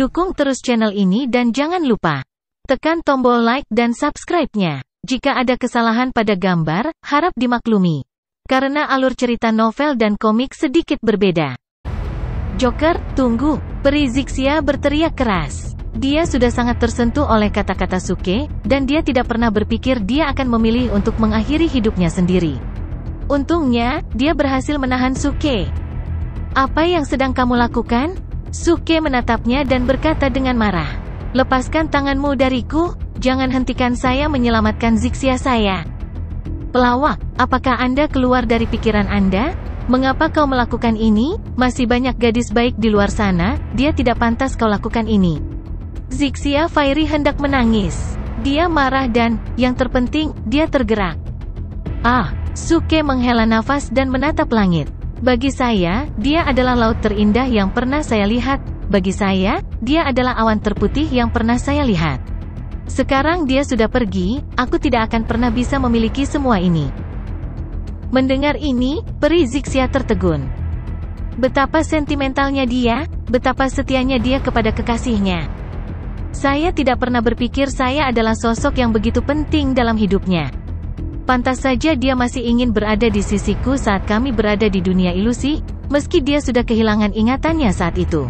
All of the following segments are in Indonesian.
Dukung terus channel ini dan jangan lupa tekan tombol like dan subscribe-nya. Jika ada kesalahan pada gambar, harap dimaklumi. Karena alur cerita novel dan komik sedikit berbeda. Joker, tunggu! Peri Zixia berteriak keras. Dia sudah sangat tersentuh oleh kata-kata Suke, dan dia tidak pernah berpikir dia akan memilih untuk mengakhiri hidupnya sendiri. Untungnya, dia berhasil menahan Suke. Apa yang sedang kamu lakukan? Suke menatapnya dan berkata dengan marah. Lepaskan tanganmu dariku, jangan hentikan saya menyelamatkan Zixia saya. Pelawak, apakah Anda keluar dari pikiran Anda? Mengapa kau melakukan ini? Masih banyak gadis baik di luar sana, dia tidak pantas kau lakukan ini. Zixia Fairy hendak menangis. Dia marah dan, yang terpenting, dia tergerak. Suke menghela nafas dan menatap langit. Bagi saya, dia adalah laut terindah yang pernah saya lihat. Bagi saya, dia adalah awan terputih yang pernah saya lihat. Sekarang dia sudah pergi, aku tidak akan pernah bisa memiliki semua ini. Mendengar ini, Peri Zixia tertegun. Betapa sentimentalnya dia, betapa setianya dia kepada kekasihnya. Saya tidak pernah berpikir saya adalah sosok yang begitu penting dalam hidupnya. Pantas saja dia masih ingin berada di sisiku saat kami berada di dunia ilusi, meski dia sudah kehilangan ingatannya saat itu.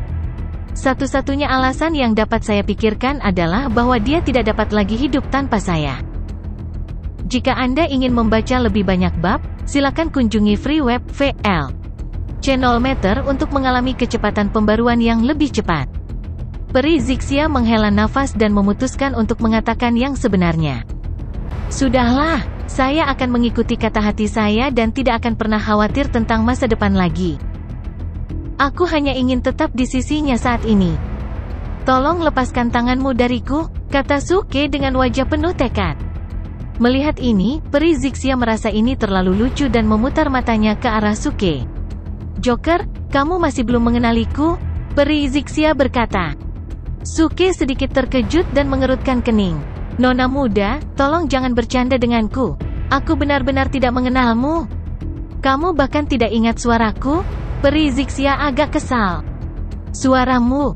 Satu-satunya alasan yang dapat saya pikirkan adalah bahwa dia tidak dapat lagi hidup tanpa saya. Jika Anda ingin membaca lebih banyak bab, silakan kunjungi free web VL Channel Meter untuk mengalami kecepatan pembaruan yang lebih cepat. Peri Zixia menghela nafas dan memutuskan untuk mengatakan yang sebenarnya. Sudahlah, saya akan mengikuti kata hati saya dan tidak akan pernah khawatir tentang masa depan lagi. Aku hanya ingin tetap di sisinya saat ini. Tolong lepaskan tanganmu dariku, kata Suke dengan wajah penuh tekad. Melihat ini, Peri Zixia merasa ini terlalu lucu dan memutar matanya ke arah Suke. Joker, kamu masih belum mengenaliku? Peri Zixia berkata. Suke sedikit terkejut dan mengerutkan kening. Nona muda, tolong jangan bercanda denganku. Aku benar-benar tidak mengenalmu. Kamu bahkan tidak ingat suaraku? Peri Zixia agak kesal. Suaramu.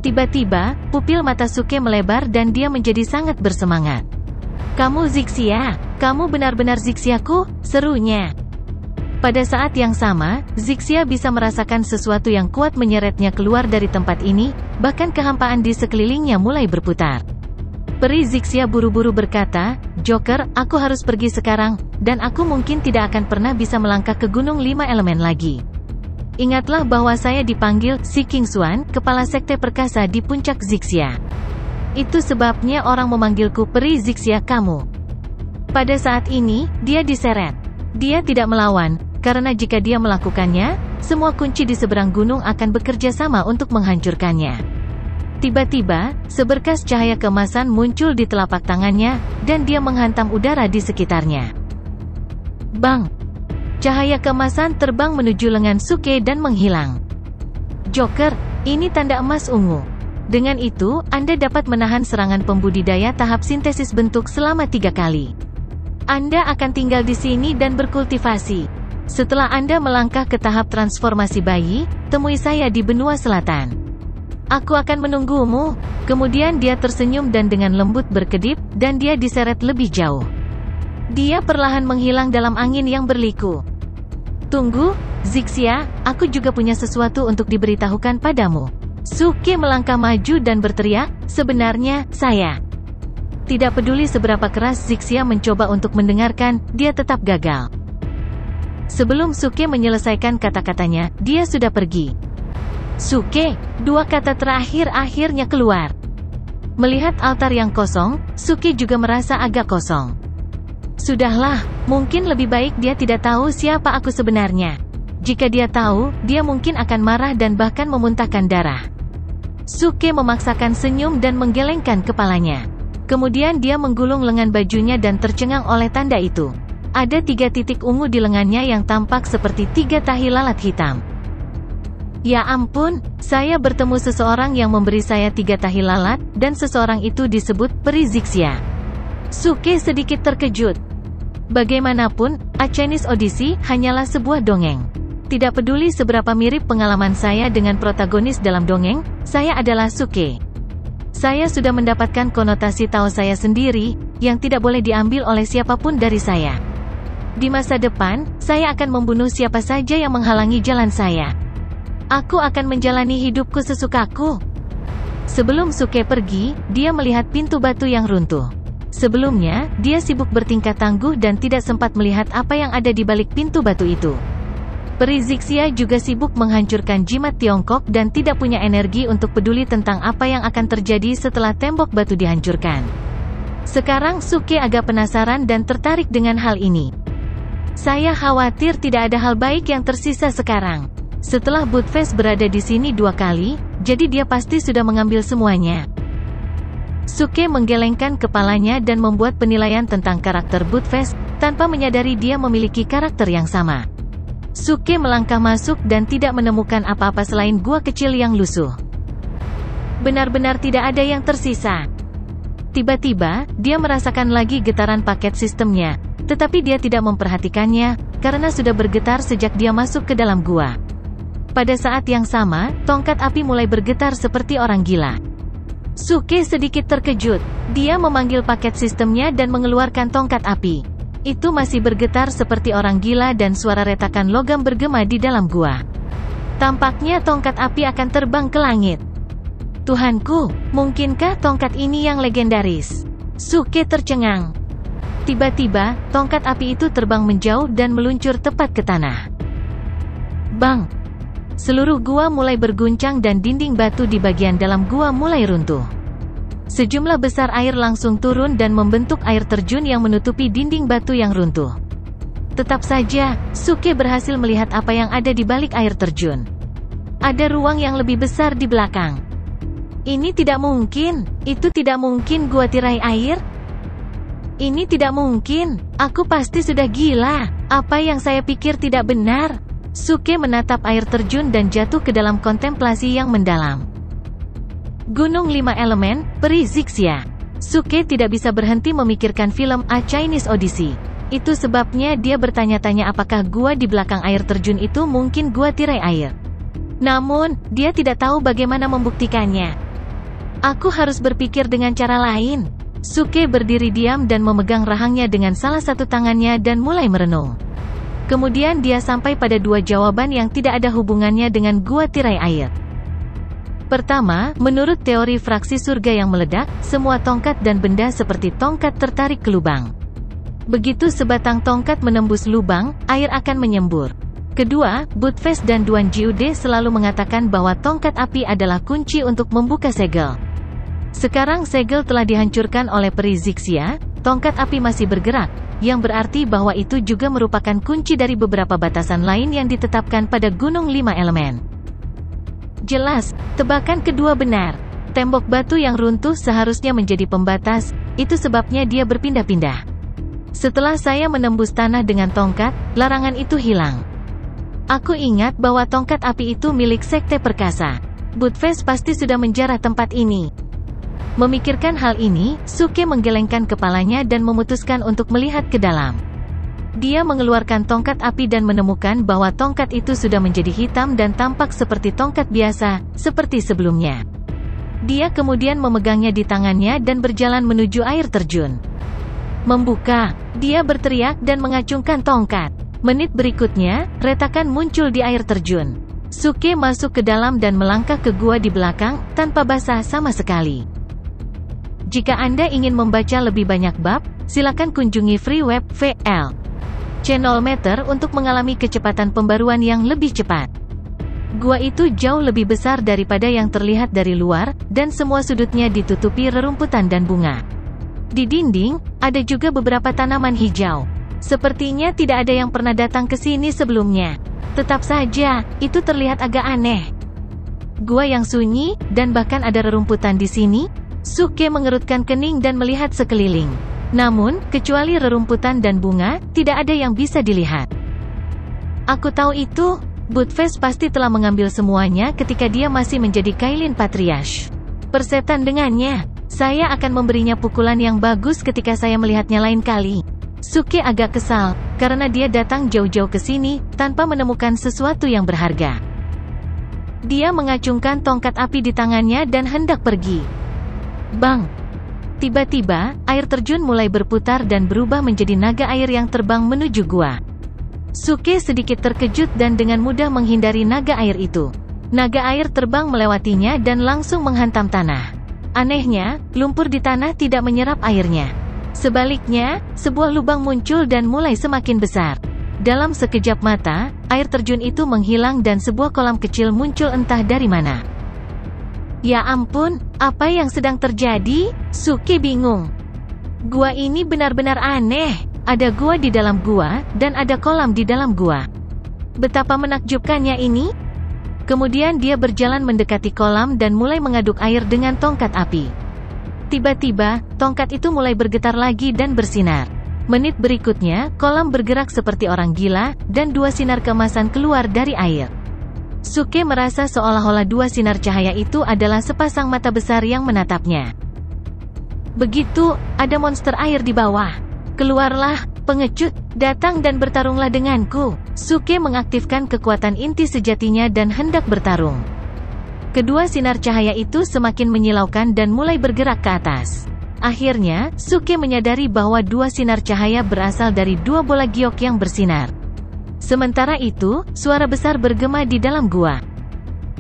Tiba-tiba, pupil mata Suke melebar dan dia menjadi sangat bersemangat. Kamu Zixia? Kamu benar-benar Zixiaku? Serunya. Pada saat yang sama, Zixia bisa merasakan sesuatu yang kuat menyeretnya keluar dari tempat ini, bahkan kehampaan di sekelilingnya mulai berputar. Peri Zixia buru-buru berkata, Joker, aku harus pergi sekarang, dan aku mungkin tidak akan pernah bisa melangkah ke Gunung 5 Elemen lagi. Ingatlah bahwa saya dipanggil Si King Xuan, kepala sekte perkasa di puncak Zixia. Itu sebabnya orang memanggilku Peri Zixia kamu. Pada saat ini, dia diseret. Dia tidak melawan, karena jika dia melakukannya, semua kunci di seberang gunung akan bekerja sama untuk menghancurkannya. Tiba-tiba, seberkas cahaya keemasan muncul di telapak tangannya, dan dia menghantam udara di sekitarnya. Bang! Cahaya keemasan terbang menuju lengan Suke dan menghilang. Joker, ini tanda emas ungu. Dengan itu, Anda dapat menahan serangan pembudidaya tahap sintesis bentuk selama 3 kali. Anda akan tinggal di sini dan berkultivasi. Setelah Anda melangkah ke tahap transformasi bayi, temui saya di benua selatan. Aku akan menunggumu. Kemudian dia tersenyum dan dengan lembut berkedip, dan dia diseret lebih jauh. Dia perlahan menghilang dalam angin yang berliku. Tunggu, Zixia, aku juga punya sesuatu untuk diberitahukan padamu. Suke melangkah maju dan berteriak, sebenarnya, saya. Tidak peduli seberapa keras Zixia mencoba untuk mendengarkan, dia tetap gagal. Sebelum Suke menyelesaikan kata-katanya, dia sudah pergi. Suke, 2 kata terakhir akhirnya keluar. Melihat altar yang kosong, Suke juga merasa agak kosong. Sudahlah, mungkin lebih baik dia tidak tahu siapa aku sebenarnya. Jika dia tahu, dia mungkin akan marah dan bahkan memuntahkan darah. Suke memaksakan senyum dan menggelengkan kepalanya. Kemudian dia menggulung lengan bajunya dan tercengang oleh tanda itu. Ada 3 titik ungu di lengannya yang tampak seperti 3 tahi lalat hitam. Ya ampun, saya bertemu seseorang yang memberi saya 3 tahi lalat, dan seseorang itu disebut Peri Zixia. Suke sedikit terkejut. Bagaimanapun, A Chinese Odyssey hanyalah sebuah dongeng. Tidak peduli seberapa mirip pengalaman saya dengan protagonis dalam dongeng, saya adalah Suke. Saya sudah mendapatkan konotasi Tao saya sendiri, yang tidak boleh diambil oleh siapapun dari saya. Di masa depan, saya akan membunuh siapa saja yang menghalangi jalan saya. Aku akan menjalani hidupku sesukaku. Sebelum Suke pergi, dia melihat pintu batu yang runtuh. Sebelumnya, dia sibuk bertingkah tangguh dan tidak sempat melihat apa yang ada di balik pintu batu itu. Peri Zixia juga sibuk menghancurkan jimat Tiongkok dan tidak punya energi untuk peduli tentang apa yang akan terjadi setelah tembok batu dihancurkan. Sekarang Suke agak penasaran dan tertarik dengan hal ini. Saya khawatir tidak ada hal baik yang tersisa sekarang. Setelah Budfest berada di sini 2 kali, jadi dia pasti sudah mengambil semuanya. Suke menggelengkan kepalanya dan membuat penilaian tentang karakter Budfest, tanpa menyadari dia memiliki karakter yang sama. Suke melangkah masuk dan tidak menemukan apa-apa selain gua kecil yang lusuh. Benar-benar tidak ada yang tersisa. Tiba-tiba, dia merasakan lagi getaran paket sistemnya, tetapi dia tidak memperhatikannya, karena sudah bergetar sejak dia masuk ke dalam gua. Pada saat yang sama, tongkat api mulai bergetar seperti orang gila. Suke sedikit terkejut. Dia memanggil paket sistemnya dan mengeluarkan tongkat api. Itu masih bergetar seperti orang gila dan suara retakan logam bergema di dalam gua. Tampaknya tongkat api akan terbang ke langit. Tuhanku, mungkinkah tongkat ini yang legendaris? Suke tercengang. Tiba-tiba, tongkat api itu terbang menjauh dan meluncur tepat ke tanah. Bang! Seluruh gua mulai berguncang dan dinding batu di bagian dalam gua mulai runtuh. Sejumlah besar air langsung turun dan membentuk air terjun yang menutupi dinding batu yang runtuh. Tetap saja, Suke berhasil melihat apa yang ada di balik air terjun. Ada ruang yang lebih besar di belakang. Ini tidak mungkin. Itu tidak mungkin gua tirai air. Ini tidak mungkin. Aku pasti sudah gila. Apa yang saya pikir tidak benar. Suke menatap air terjun dan jatuh ke dalam kontemplasi yang mendalam. Gunung 5 Elemen, Peri Zixia. Suke tidak bisa berhenti memikirkan film A Chinese Odyssey. Itu sebabnya dia bertanya-tanya apakah gua di belakang air terjun itu mungkin gua tirai air. Namun, dia tidak tahu bagaimana membuktikannya. Aku harus berpikir dengan cara lain. Suke berdiri diam dan memegang rahangnya dengan salah satu tangannya dan mulai merenung. Kemudian dia sampai pada 2 jawaban yang tidak ada hubungannya dengan gua tirai air. Pertama, menurut teori fraksi surga yang meledak, semua tongkat dan benda seperti tongkat tertarik ke lubang. Begitu sebatang tongkat menembus lubang, air akan menyembur. Kedua, Budfest dan Duan Jiude selalu mengatakan bahwa tongkat api adalah kunci untuk membuka segel. Sekarang segel telah dihancurkan oleh Peri Zixia, tongkat api masih bergerak, yang berarti bahwa itu juga merupakan kunci dari beberapa batasan lain yang ditetapkan pada Gunung 5 Elemen. Jelas, tebakan kedua benar. Tembok batu yang runtuh seharusnya menjadi pembatas, itu sebabnya dia berpindah-pindah. Setelah saya menembus tanah dengan tongkat, larangan itu hilang. Aku ingat bahwa tongkat api itu milik Sekte Perkasa. Budfest pasti sudah menjarah tempat ini. Memikirkan hal ini, Suke menggelengkan kepalanya dan memutuskan untuk melihat ke dalam. Dia mengeluarkan tongkat api dan menemukan bahwa tongkat itu sudah menjadi hitam dan tampak seperti tongkat biasa, seperti sebelumnya. Dia kemudian memegangnya di tangannya dan berjalan menuju air terjun. Membuka, dia berteriak dan mengacungkan tongkat. Menit berikutnya, retakan muncul di air terjun. Suke masuk ke dalam dan melangkah ke gua di belakang, tanpa basah sama sekali. Jika Anda ingin membaca lebih banyak bab, silakan kunjungi free web VL Channel Meter untuk mengalami kecepatan pembaruan yang lebih cepat. Gua itu jauh lebih besar daripada yang terlihat dari luar, dan semua sudutnya ditutupi rerumputan dan bunga. Di dinding, ada juga beberapa tanaman hijau. Sepertinya tidak ada yang pernah datang ke sini sebelumnya. Tetap saja, itu terlihat agak aneh. Gua yang sunyi, dan bahkan ada rerumputan di sini. Suke mengerutkan kening dan melihat sekeliling. Namun, kecuali rerumputan dan bunga, tidak ada yang bisa dilihat. Aku tahu itu. Budfest pasti telah mengambil semuanya ketika dia masih menjadi Kailin Patriarch. Persetan dengannya. Saya akan memberinya pukulan yang bagus ketika saya melihatnya lain kali. Suke agak kesal, karena dia datang jauh-jauh ke sini, tanpa menemukan sesuatu yang berharga. Dia mengacungkan tongkat api di tangannya dan hendak pergi. Bang! Tiba-tiba, air terjun mulai berputar dan berubah menjadi naga air yang terbang menuju gua. Suke sedikit terkejut dan dengan mudah menghindari naga air itu. Naga air terbang melewatinya dan langsung menghantam tanah. Anehnya, lumpur di tanah tidak menyerap airnya. Sebaliknya, sebuah lubang muncul dan mulai semakin besar. Dalam sekejap mata, air terjun itu menghilang dan sebuah kolam kecil muncul entah dari mana. Ya ampun, apa yang sedang terjadi? Suke bingung. Gua ini benar-benar aneh. Ada gua di dalam gua, dan ada kolam di dalam gua. Betapa menakjubkannya ini. Kemudian dia berjalan mendekati kolam dan mulai mengaduk air dengan tongkat api. Tiba-tiba, tongkat itu mulai bergetar lagi dan bersinar. Menit berikutnya, kolam bergerak seperti orang gila, dan dua sinar keemasan keluar dari air. Suke merasa seolah-olah dua sinar cahaya itu adalah sepasang mata besar yang menatapnya. Begitu, ada monster air di bawah. Keluarlah, pengecut, datang dan bertarunglah denganku. Suke mengaktifkan kekuatan inti sejatinya dan hendak bertarung. Kedua sinar cahaya itu semakin menyilaukan dan mulai bergerak ke atas. Akhirnya, Suke menyadari bahwa dua sinar cahaya berasal dari dua bola giok yang bersinar. Sementara itu, suara besar bergema di dalam gua.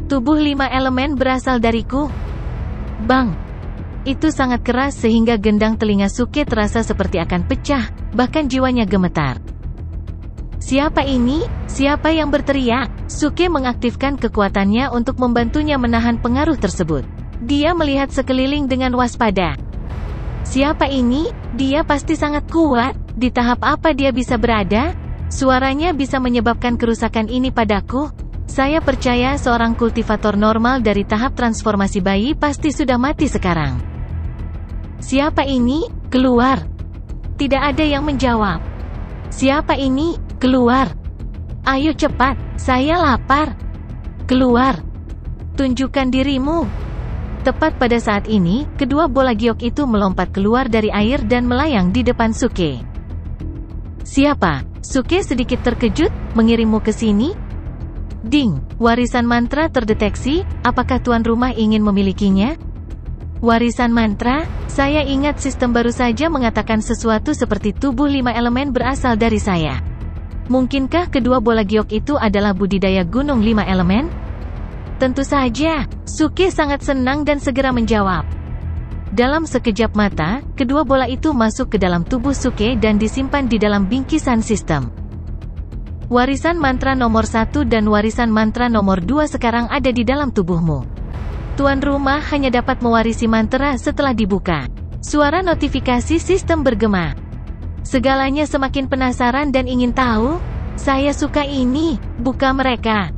Tubuh 5 elemen berasal dariku. Bang! Itu sangat keras sehingga gendang telinga Suke terasa seperti akan pecah, bahkan jiwanya gemetar. Siapa ini? Siapa yang berteriak? Suke mengaktifkan kekuatannya untuk membantunya menahan pengaruh tersebut. Dia melihat sekeliling dengan waspada. Siapa ini? Dia pasti sangat kuat. Di tahap apa dia bisa berada? Suaranya bisa menyebabkan kerusakan ini padaku. Saya percaya seorang kultivator normal dari tahap transformasi bayi pasti sudah mati sekarang. Siapa ini? Keluar. Tidak ada yang menjawab. Siapa ini? Keluar. Ayo cepat, saya lapar. Keluar. Tunjukkan dirimu. Tepat pada saat ini, kedua bola giok itu melompat keluar dari air dan melayang di depan Suke. Siapa? Suke sedikit terkejut, mengirimmu ke sini? Ding, warisan mantra terdeteksi, apakah tuan rumah ingin memilikinya? Warisan mantra? Saya ingat sistem baru saja mengatakan sesuatu seperti tubuh 5 elemen berasal dari saya. Mungkinkah kedua bola giok itu adalah budidaya gunung 5 elemen? Tentu saja, Suke sangat senang dan segera menjawab. Dalam sekejap mata, kedua bola itu masuk ke dalam tubuh Suke dan disimpan di dalam bingkisan sistem. Warisan mantra nomor 1 dan warisan mantra nomor 2 sekarang ada di dalam tubuhmu. Tuan rumah hanya dapat mewarisi mantra setelah dibuka. Suara notifikasi sistem bergema. Segalanya semakin penasaran dan ingin tahu. Saya suka ini, buka mereka.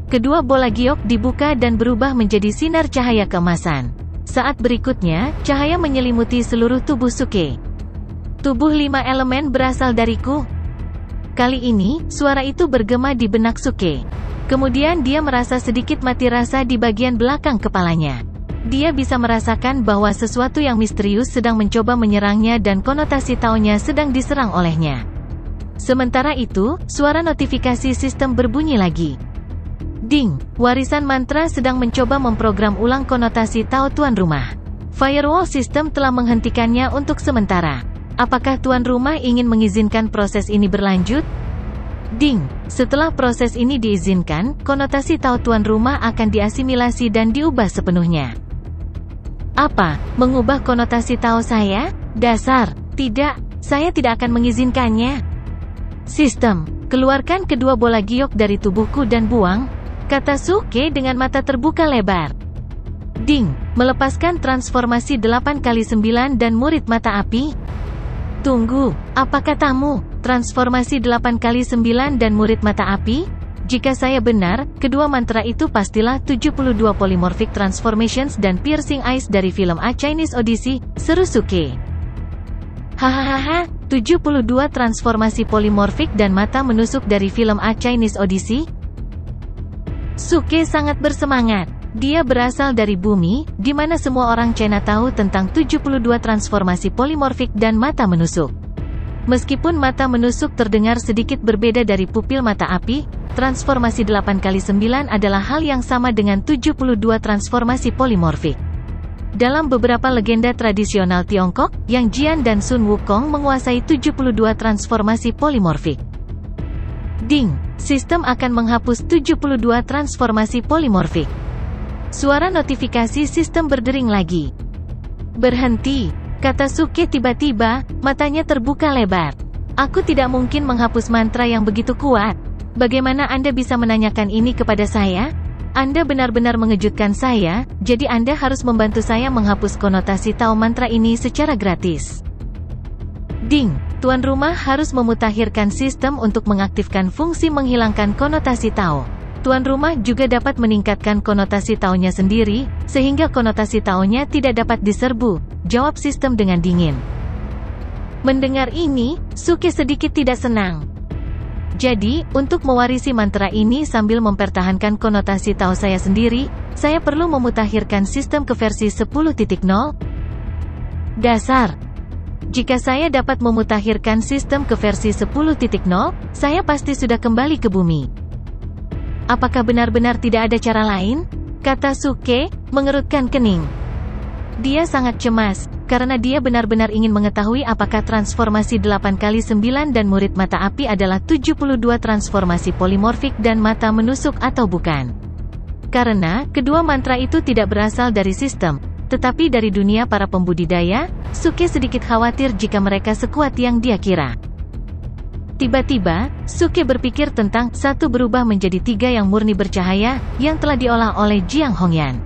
Kedua bola giok dibuka dan berubah menjadi sinar cahaya keemasan. Saat berikutnya, cahaya menyelimuti seluruh tubuh Suke. Tubuh 5 elemen berasal dariku. Kali ini, suara itu bergema di benak Suke. Kemudian dia merasa sedikit mati rasa di bagian belakang kepalanya. Dia bisa merasakan bahwa sesuatu yang misterius sedang mencoba menyerangnya dan konotasi taonya sedang diserang olehnya. Sementara itu, suara notifikasi sistem berbunyi lagi. Ding, warisan mantra sedang mencoba memprogram ulang konotasi Tao tuan rumah. Firewall system telah menghentikannya untuk sementara. Apakah tuan rumah ingin mengizinkan proses ini berlanjut? Ding, setelah proses ini diizinkan, konotasi Tao tuan rumah akan diasimilasi dan diubah sepenuhnya. Apa? Mengubah konotasi Tao saya? Dasar, tidak, saya tidak akan mengizinkannya. Sistem, keluarkan kedua bola giok dari tubuhku dan buang, kata Suke dengan mata terbuka lebar. Ding, melepaskan transformasi 8x9 dan murid mata api. Tunggu, apa katamu? Transformasi 8x9 dan murid mata api? Jika saya benar, kedua mantra itu pastilah 72 polymorphic transformations dan piercing eyes dari film A Chinese Odyssey, seru Suke. Hahaha, 72 transformasi polymorphic dan mata menusuk dari film A Chinese Odyssey? Suke sangat bersemangat. Dia berasal dari bumi, di mana semua orang China tahu tentang 72 transformasi polimorfik dan mata menusuk. Meskipun mata menusuk terdengar sedikit berbeda dari pupil mata api, transformasi 8x9 adalah hal yang sama dengan 72 transformasi polimorfik. Dalam beberapa legenda tradisional Tiongkok, Yang Jian dan Sun Wukong menguasai 72 transformasi polimorfik. Ding! Sistem akan menghapus 72 transformasi polimorfik. Suara notifikasi sistem berdering lagi. Berhenti, kata Suke tiba-tiba, matanya terbuka lebar. Aku tidak mungkin menghapus mantra yang begitu kuat. Bagaimana Anda bisa menanyakan ini kepada saya? Anda benar-benar mengejutkan saya, jadi Anda harus membantu saya menghapus konotasi Tao mantra ini secara gratis. Ding! Tuan rumah harus memutakhirkan sistem untuk mengaktifkan fungsi menghilangkan konotasi Tao. Tuan rumah juga dapat meningkatkan konotasi Tao-nya sendiri, sehingga konotasi Tao-nya tidak dapat diserbu, jawab sistem dengan dingin. Mendengar ini, Suke sedikit tidak senang. Jadi, untuk mewarisi mantra ini sambil mempertahankan konotasi Tao saya sendiri, saya perlu memutakhirkan sistem ke versi 10.0? Dasar! Jika saya dapat memutakhirkan sistem ke versi 10.0, saya pasti sudah kembali ke bumi. Apakah benar-benar tidak ada cara lain? Kata Suke, mengerutkan kening. Dia sangat cemas, karena dia benar-benar ingin mengetahui apakah transformasi 8x9 dan murid mata api adalah 72 transformasi polimorfik dan mata menusuk atau bukan. Karena, kedua mantra itu tidak berasal dari sistem, tetapi dari dunia para pembudidaya, Suke sedikit khawatir jika mereka sekuat yang dia kira. Tiba-tiba, Suke berpikir tentang satu berubah menjadi 3 yang murni bercahaya, yang telah diolah oleh Jiang Hongyan.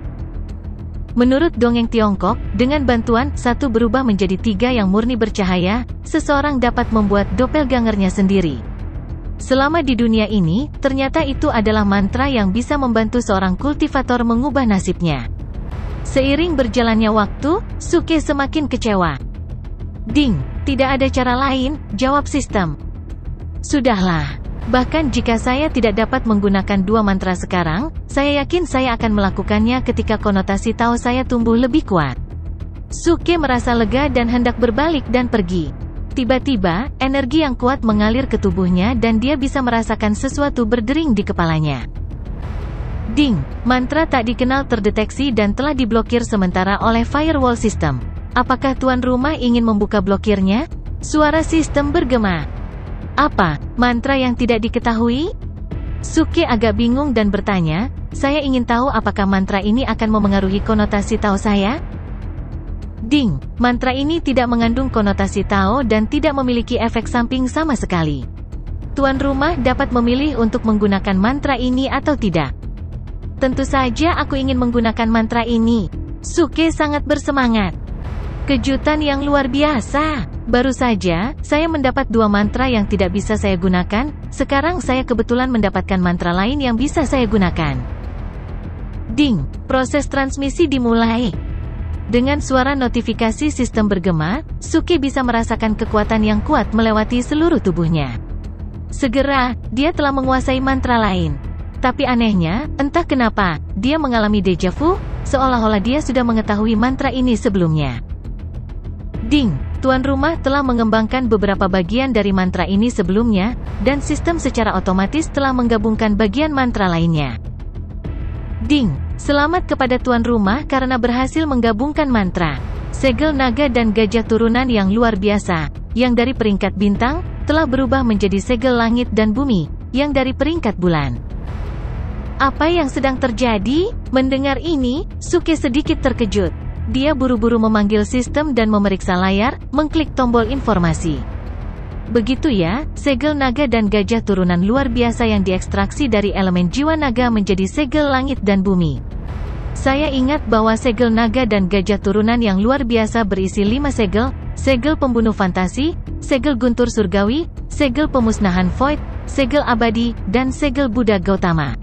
Menurut dongeng Tiongkok, dengan bantuan satu berubah menjadi 3 yang murni bercahaya, seseorang dapat membuat doppelgangernya sendiri. Selama di dunia ini, ternyata itu adalah mantra yang bisa membantu seorang kultivator mengubah nasibnya. Seiring berjalannya waktu, Suke semakin kecewa. Ding! Tidak ada cara lain, jawab sistem. Sudahlah. Bahkan jika saya tidak dapat menggunakan 2 mantra sekarang, saya yakin saya akan melakukannya ketika konotasi Tao saya tumbuh lebih kuat. Suke merasa lega dan hendak berbalik dan pergi. Tiba-tiba, energi yang kuat mengalir ke tubuhnya dan dia bisa merasakan sesuatu berdering di kepalanya. Ding! Mantra tak dikenal terdeteksi dan telah diblokir sementara oleh firewall system. Apakah tuan rumah ingin membuka blokirnya? Suara sistem bergema. Apa? Mantra yang tidak diketahui? Suke agak bingung dan bertanya, saya ingin tahu apakah mantra ini akan memengaruhi konotasi Tao saya? Ding! Mantra ini tidak mengandung konotasi Tao dan tidak memiliki efek samping sama sekali. Tuan rumah dapat memilih untuk menggunakan mantra ini atau tidak. Tentu saja aku ingin menggunakan mantra ini. Suke sangat bersemangat. Kejutan yang luar biasa. Baru saja, saya mendapat 2 mantra yang tidak bisa saya gunakan, sekarang saya kebetulan mendapatkan mantra lain yang bisa saya gunakan. Ding! Proses transmisi dimulai. Dengan suara notifikasi sistem bergema, Suke bisa merasakan kekuatan yang kuat melewati seluruh tubuhnya. Segera, dia telah menguasai mantra lain. Tapi anehnya, entah kenapa, dia mengalami deja vu, seolah-olah dia sudah mengetahui mantra ini sebelumnya. Ding! Tuan rumah telah mengembangkan beberapa bagian dari mantra ini sebelumnya, dan sistem secara otomatis telah menggabungkan bagian mantra lainnya. Ding! Selamat kepada tuan rumah karena berhasil menggabungkan mantra. Segel naga dan gajah turunan yang luar biasa, yang dari peringkat bintang, telah berubah menjadi segel langit dan bumi, yang dari peringkat bulan. Apa yang sedang terjadi? Mendengar ini, Suke sedikit terkejut. Dia buru-buru memanggil sistem dan memeriksa layar, mengklik tombol informasi. Begitu ya, segel naga dan gajah turunan luar biasa yang diekstraksi dari elemen jiwa naga menjadi segel langit dan bumi. Saya ingat bahwa segel naga dan gajah turunan yang luar biasa berisi 5 segel, segel pembunuh fantasi, segel guntur surgawi, segel pemusnahan void, segel abadi, dan segel Buddha Gautama.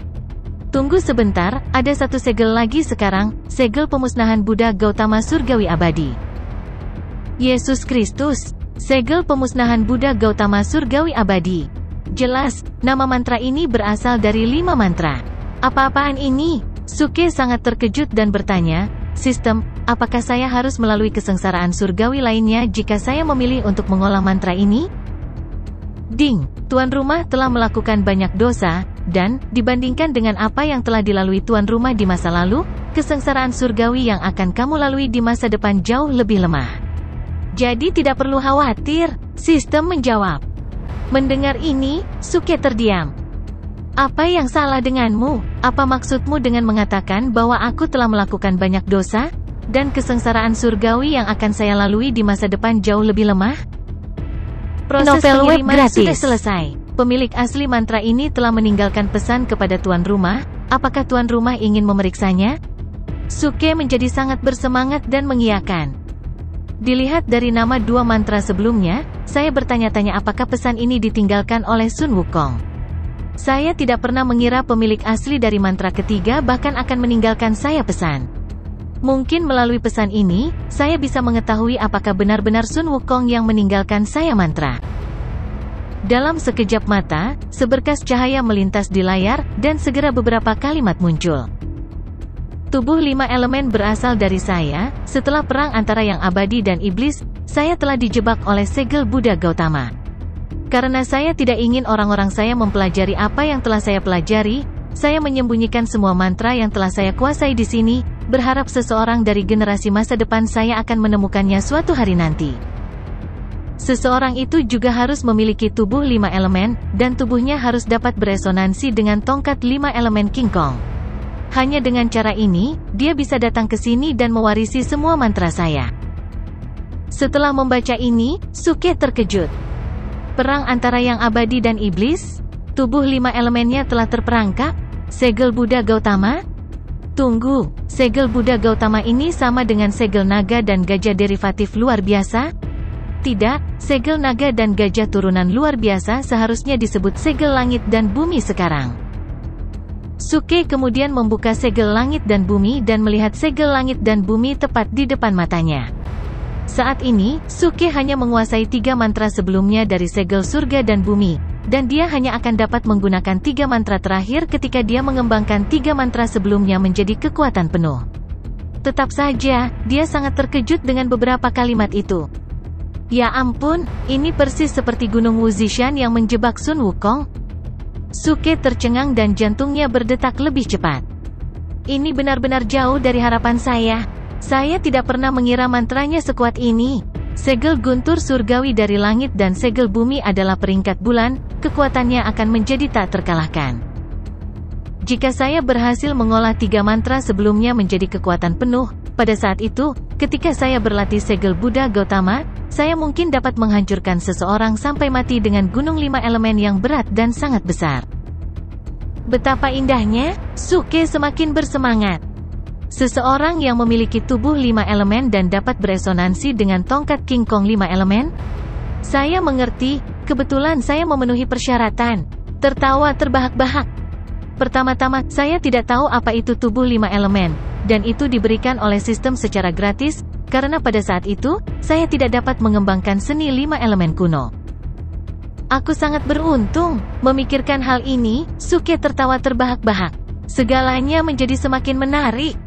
Tunggu sebentar, ada 1 segel lagi sekarang, segel pemusnahan Buddha Gautama surgawi abadi. Yesus Kristus, segel pemusnahan Buddha Gautama surgawi abadi. Jelas, nama mantra ini berasal dari 5 mantra. Apa-apaan ini? Suke sangat terkejut dan bertanya, sistem, apakah saya harus melalui kesengsaraan surgawi lainnya jika saya memilih untuk mengolah mantra ini? Ding, tuan rumah telah melakukan banyak dosa, dan, dibandingkan dengan apa yang telah dilalui tuan rumah di masa lalu, kesengsaraan surgawi yang akan kamu lalui di masa depan jauh lebih lemah. Jadi tidak perlu khawatir, sistem menjawab. Mendengar ini, Suke terdiam. Apa yang salah denganmu? Apa maksudmu dengan mengatakan bahwa aku telah melakukan banyak dosa, dan kesengsaraan surgawi yang akan saya lalui di masa depan jauh lebih lemah? Proses Novel web pengiriman gratis. sudah selesai. Pemilik asli mantra ini telah meninggalkan pesan kepada tuan rumah. Apakah tuan rumah ingin memeriksanya? Suke menjadi sangat bersemangat dan mengiyakan. Dilihat dari nama dua mantra sebelumnya, saya bertanya-tanya apakah pesan ini ditinggalkan oleh Sun Wukong. Saya tidak pernah mengira pemilik asli dari mantra ketiga bahkan akan meninggalkan saya pesan. Mungkin melalui pesan ini, saya bisa mengetahui apakah benar-benar Sun Wukong yang meninggalkan saya mantra. Dalam sekejap mata, seberkas cahaya melintas di layar, dan segera beberapa kalimat muncul. Tubuh 5 elemen berasal dari saya. Setelah perang antara yang abadi dan iblis, saya telah dijebak oleh segel Buddha Gautama. Karena saya tidak ingin orang-orang saya mempelajari apa yang telah saya pelajari, saya menyembunyikan semua mantra yang telah saya kuasai di sini, berharap seseorang dari generasi masa depan saya akan menemukannya suatu hari nanti. Seseorang itu juga harus memiliki tubuh 5 elemen, dan tubuhnya harus dapat beresonansi dengan tongkat 5 elemen King Kong. Hanya dengan cara ini, dia bisa datang ke sini dan mewarisi semua mantra saya. Setelah membaca ini, Suke terkejut. Perang antara yang abadi dan iblis? Tubuh 5 elemennya telah terperangkap? Segel Buddha Gautama? Tunggu, segel Buddha Gautama ini sama dengan segel naga dan gajah derivatif luar biasa? Tidak, segel naga dan gajah turunan luar biasa seharusnya disebut segel langit dan bumi sekarang. Suke kemudian membuka segel langit dan bumi dan melihat segel langit dan bumi tepat di depan matanya. Saat ini, Suke hanya menguasai 3 mantra sebelumnya dari segel surga dan bumi, dan dia hanya akan dapat menggunakan 3 mantra terakhir ketika dia mengembangkan 3 mantra sebelumnya menjadi kekuatan penuh. Tetap saja, dia sangat terkejut dengan beberapa kalimat itu. Ya ampun, ini persis seperti Gunung Wuzishan yang menjebak Sun Wukong. Suke tercengang dan jantungnya berdetak lebih cepat. Ini benar-benar jauh dari harapan saya. Saya tidak pernah mengira mantranya sekuat ini. Segel guntur surgawi dari langit dan segel bumi adalah peringkat bulan, kekuatannya akan menjadi tak terkalahkan. Jika saya berhasil mengolah 3 mantra sebelumnya menjadi kekuatan penuh, pada saat itu, ketika saya berlatih segel Buddha Gautama, saya mungkin dapat menghancurkan seseorang sampai mati dengan gunung 5 elemen yang berat dan sangat besar. Betapa indahnya, Suke semakin bersemangat. Seseorang yang memiliki tubuh 5 elemen dan dapat beresonansi dengan tongkat King Kong 5 elemen? Saya mengerti, kebetulan saya memenuhi persyaratan. Tertawa terbahak-bahak. Pertama-tama, saya tidak tahu apa itu tubuh 5 elemen, dan itu diberikan oleh sistem secara gratis, karena pada saat itu, saya tidak dapat mengembangkan seni 5 elemen kuno. Aku sangat beruntung, memikirkan hal ini, Suke tertawa terbahak-bahak. Segalanya menjadi semakin menarik.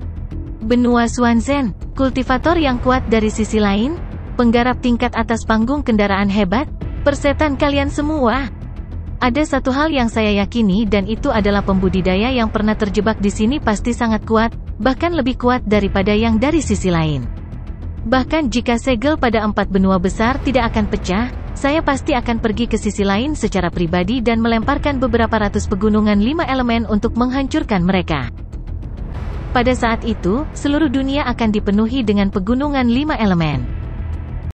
Benua Swanzen, kultivator yang kuat dari sisi lain, penggarap tingkat atas panggung kendaraan hebat, persetan kalian semua. Ada satu hal yang saya yakini dan itu adalah pembudidaya yang pernah terjebak di sini pasti sangat kuat, bahkan lebih kuat daripada yang dari sisi lain. Bahkan jika segel pada 4 benua besar tidak akan pecah, saya pasti akan pergi ke sisi lain secara pribadi dan melemparkan beberapa ratus pegunungan 5 elemen untuk menghancurkan mereka. Pada saat itu, seluruh dunia akan dipenuhi dengan pegunungan 5 elemen.